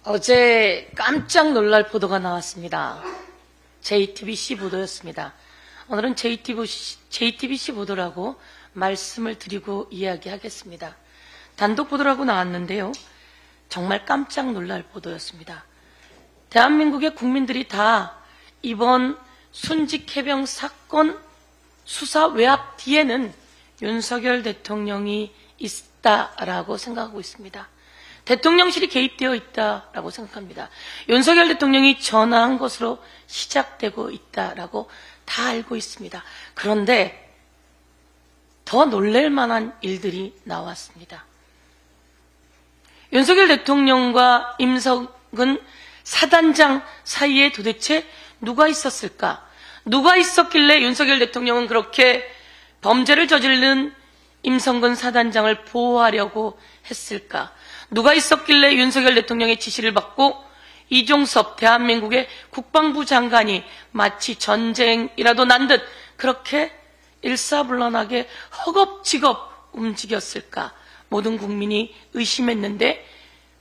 어제 깜짝 놀랄 보도가 나왔습니다. JTBC 보도였습니다. 오늘은 JTBC 보도라고 말씀을 드리고 이야기하겠습니다. 단독 보도라고 나왔는데요. 정말 깜짝 놀랄 보도였습니다. 대한민국의 국민들이 다 이번 순직 해병 사건 수사 외압 뒤에는 윤석열 대통령이 있다라고 생각하고 있습니다. 대통령실이 개입되어 있다라고 생각합니다. 윤석열 대통령이 전화한 것으로 시작되고 있다라고 다 알고 있습니다. 그런데 더 놀랄 만한 일들이 나왔습니다. 윤석열 대통령과 임성근 사단장 사이에 도대체 누가 있었을까? 누가 있었길래 윤석열 대통령은 그렇게 범죄를 저지른 임성근 사단장을 보호하려고 했을까? 누가 있었길래 윤석열 대통령의 지시를 받고 이종섭 대한민국의 국방부 장관이 마치 전쟁이라도 난 듯 그렇게 일사불란하게 허겁지겁 움직였을까? 모든 국민이 의심했는데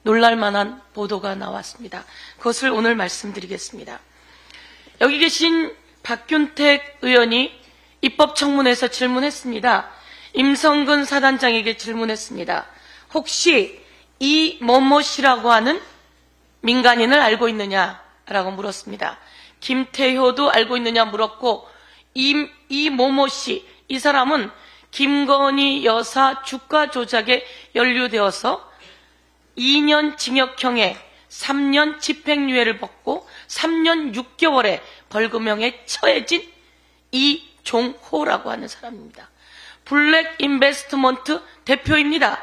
놀랄만한 보도가 나왔습니다. 그것을 오늘 말씀드리겠습니다. 여기 계신 박균택 의원이 입법청문회에서 질문했습니다. 임성근 사단장에게 질문했습니다. 혹시 이 뭐뭐 씨라고 하는 민간인을 알고 있느냐라고 물었습니다. 김태효도 알고 있느냐 물었고 이 뭐뭐 씨, 이 사람은 김건희 여사 주가 조작에 연루되어서 2년 징역형에 3년 집행유예를 받고 3년 6개월의 벌금형에 처해진 이종호라고 하는 사람입니다. 블랙 인베스트먼트 대표입니다.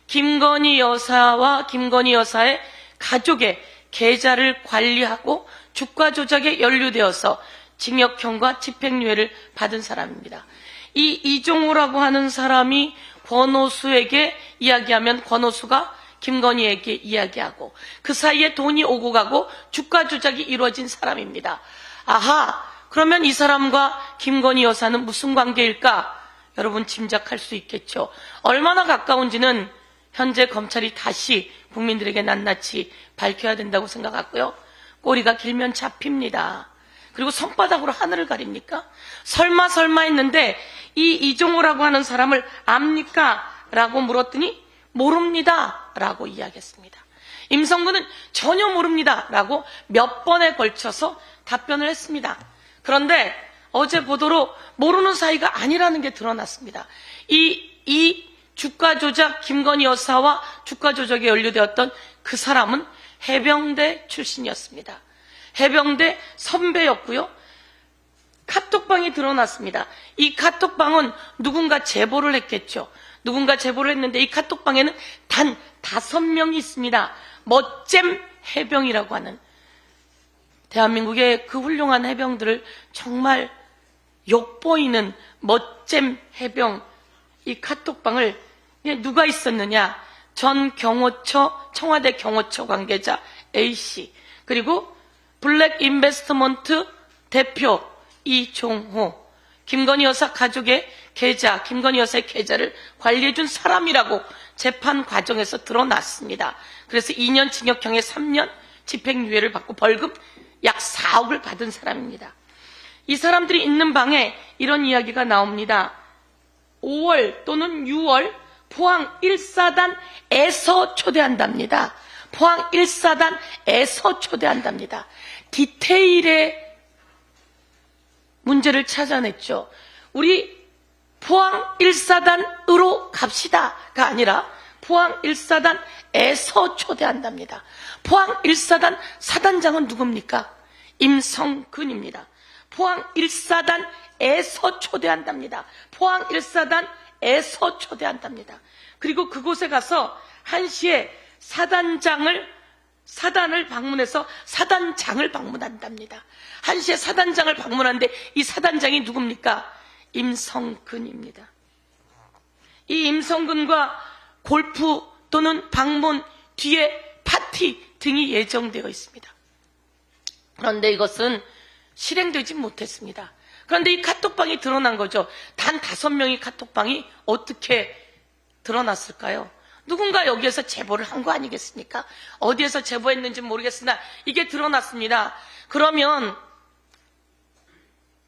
김건희 여사와 김건희 여사의 가족의 계좌를 관리하고 주가 조작에 연루되어서 징역형과 집행유예를 받은 사람입니다. 이 이종호라고 하는 사람이 권오수에게 이야기하면 권오수가 김건희에게 이야기하고 그 사이에 돈이 오고 가고 주가 조작이 이루어진 사람입니다. 아하, 그러면 이 사람과 김건희 여사는 무슨 관계일까? 여러분 짐작할 수 있겠죠. 얼마나 가까운지는 현재 검찰이 다시 국민들에게 낱낱이 밝혀야 된다고 생각하고요. 꼬리가 길면 잡힙니다. 그리고 손바닥으로 하늘을 가립니까? 설마 했는데 이 이종호라고 하는 사람을 압니까? 라고 물었더니 모릅니다 라고 이야기했습니다. 임성근은 전혀 모릅니다 라고 몇 번에 걸쳐서 답변을 했습니다. 그런데 어제 보도로 모르는 사이가 아니라는 게 드러났습니다. 이 주가 조작, 김건희 여사와 주가 조작에 연루되었던 그 사람은 해병대 출신이었습니다. 해병대 선배였고요. 카톡방이 드러났습니다. 이 카톡방은 누군가 제보를 했겠죠. 누군가 제보를 했는데 이 카톡방에는 단 5명이 있습니다. 멋잼 해병이라고 하는 대한민국의 그 훌륭한 해병들을 정말 욕보이는 멋잼 해병, 이 카톡방을 누가 있었느냐? 전 경호처, 청와대 경호처 관계자 A씨, 그리고 블랙 인베스트먼트 대표 이종호, 김건희 여사 가족의 계좌, 김건희 여사의 계좌를 관리해준 사람이라고 재판 과정에서 드러났습니다. 그래서 2년 징역형에 3년 집행유예를 받고 벌금 약 4억을 받은 사람입니다. 이 사람들이 있는 방에 이런 이야기가 나옵니다. 5월 또는 6월 포항 1사단에서 초대한답니다. 포항 1사단에서 초대한답니다. 디테일의 문제를 찾아냈죠. 우리 포항 1사단으로 갑시다가 아니라 포항 1사단에서 초대한답니다. 포항 1사단 사단장은 누굽니까? 임성근입니다. 포항 1사단에서 초대한답니다. 포항 1사단에서 초대한답니다. 그리고 그곳에 가서 1시에 사단을 방문해서 사단장을 방문한답니다. 1시에 사단장을 방문하는데 이 사단장이 누굽니까? 임성근입니다. 이 임성근과 골프 또는 방문 뒤에 파티 등이 예정되어 있습니다. 그런데 이것은 실행되지 못했습니다. 그런데 이 카톡방이 드러난 거죠. 단 5명의 카톡방이 어떻게 드러났을까요? 누군가 여기에서 제보를 한 거 아니겠습니까? 어디에서 제보했는지 모르겠으나 이게 드러났습니다. 그러면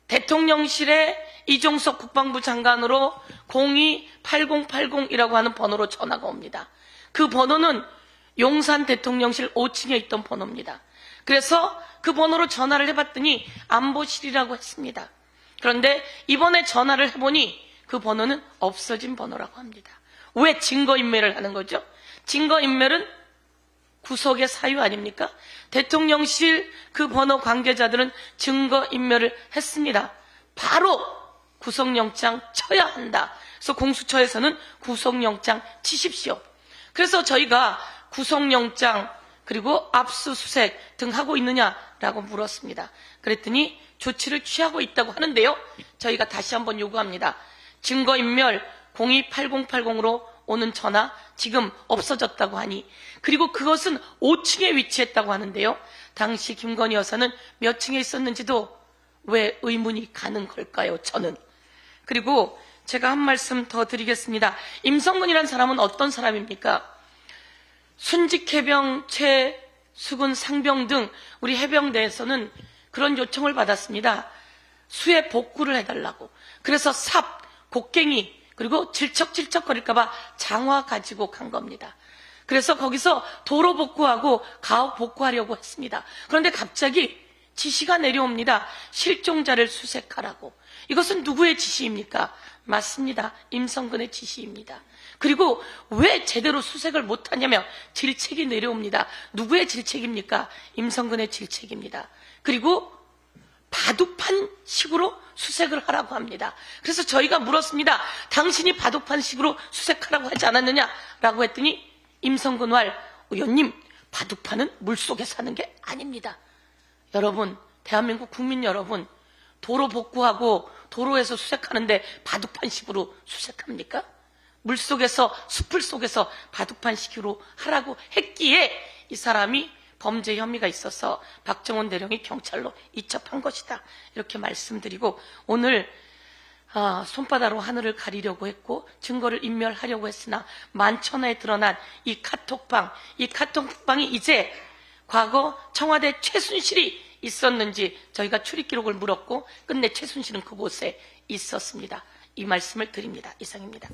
대통령실에 이종석 국방부 장관으로 028080이라고 하는 번호로 전화가 옵니다. 그 번호는 용산 대통령실 5층에 있던 번호입니다. 그래서 그 번호로 전화를 해봤더니 안보실이라고 했습니다. 그런데 이번에 전화를 해보니 그 번호는 없어진 번호라고 합니다. 왜 증거인멸을 하는 거죠? 증거인멸은 구속의 사유 아닙니까? 대통령실 그 번호 관계자들은 증거인멸을 했습니다. 바로 구속영장 쳐야 한다. 그래서 공수처에서는 구속영장 치십시오. 그래서 저희가 구속영장 그리고 압수수색 등 하고 있느냐라고 물었습니다. 그랬더니 조치를 취하고 있다고 하는데요. 저희가 다시 한번 요구합니다. 증거인멸 028080으로 오는 전화 지금 없어졌다고 하니, 그리고 그것은 5층에 위치했다고 하는데요. 당시 김건희 여사는 몇 층에 있었는지도 왜 의문이 가는 걸까요? 저는. 그리고 제가 한 말씀 더 드리겠습니다. 임성근이라는 사람은 어떤 사람입니까? 순직해병, 최수근, 상병 등 우리 해병대에서는 그런 요청을 받았습니다. 수해 복구를 해달라고. 그래서 삽, 곡괭이, 그리고 질척질척거릴까봐 장화 가지고 간 겁니다. 그래서 거기서 도로 복구하고 가옥 복구하려고 했습니다. 그런데 갑자기 지시가 내려옵니다. 실종자를 수색하라고. 이것은 누구의 지시입니까? 맞습니다. 임성근의 지시입니다. 그리고 왜 제대로 수색을 못하냐면 질책이 내려옵니다. 누구의 질책입니까? 임성근의 질책입니다. 그리고 바둑판식으로 수색을 하라고 합니다. 그래서 저희가 물었습니다. 당신이 바둑판식으로 수색하라고 하지 않았느냐라고 했더니 임성근 왈 의원님, 바둑판은 물속에 사는 게 아닙니다. 여러분, 대한민국 국민 여러분, 도로 복구하고 도로에서 수색하는데 바둑판식으로 수색합니까? 물속에서, 숲을 속에서 바둑판식으로 하라고 했기에 이 사람이 범죄 혐의가 있어서 박정원 대령이 경찰로 이첩한 것이다. 이렇게 말씀드리고, 오늘 손바닥으로 하늘을 가리려고 했고 증거를 인멸하려고 했으나 만천하에 드러난 이 카톡방이 이제 과거 청와대 최순실이 있었는지 저희가 출입 기록을 물었고 끝내 최순실은 그곳에 있었습니다. 이 말씀을 드립니다. 이상입니다.